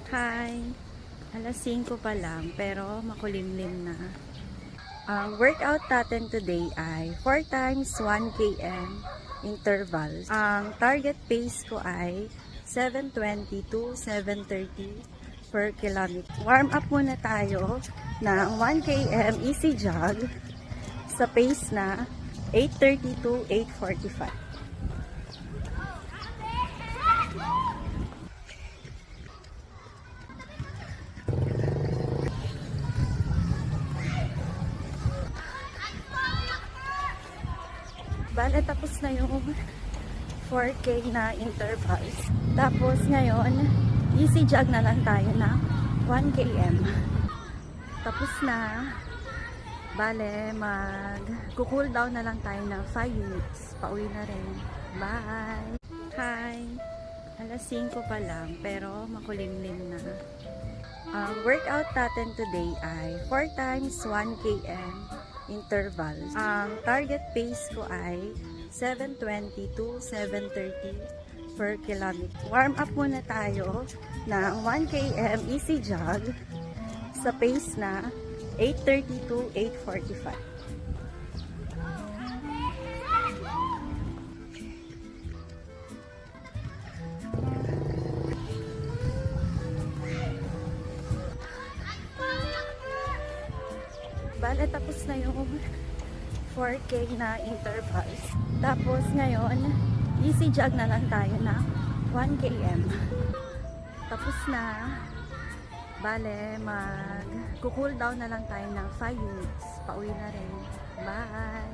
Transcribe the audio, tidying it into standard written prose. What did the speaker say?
Hi! Alas 5 pa lang, pero makulimlim na. Ang workout natin today ay 4 times 1 km intervals. Ang target pace ko ay 7:20 to 7:30 per kilometer. Warm up muna tayo ng 1 km easy jog sa pace na 8:30 to 8:45. Bale, tapos na yung 4K na intervals. Tapos ngayon, easy jog na lang tayo na 1 km. Tapos na. Bale, mag-cool down na lang tayo ng 5 minutes. Pauwi na rin. Bye! Hi! Alas 5 pa lang, pero makulimlim na. Ang workout natin today ay 4 times 1 km intervals. Ang target pace ko ay 7:20 to 7:30 per kilometer. Warm up muna tayo ng 1 km easy jog sa pace na 8:30 to 8:45. Bale, tapos na yung 4K na intervals. Tapos ngayon, easy jog na lang tayo na 1 km. Tapos na. Bale, mag-cool down na lang tayo ng 5 minutes. Pauwi na rin. Bye!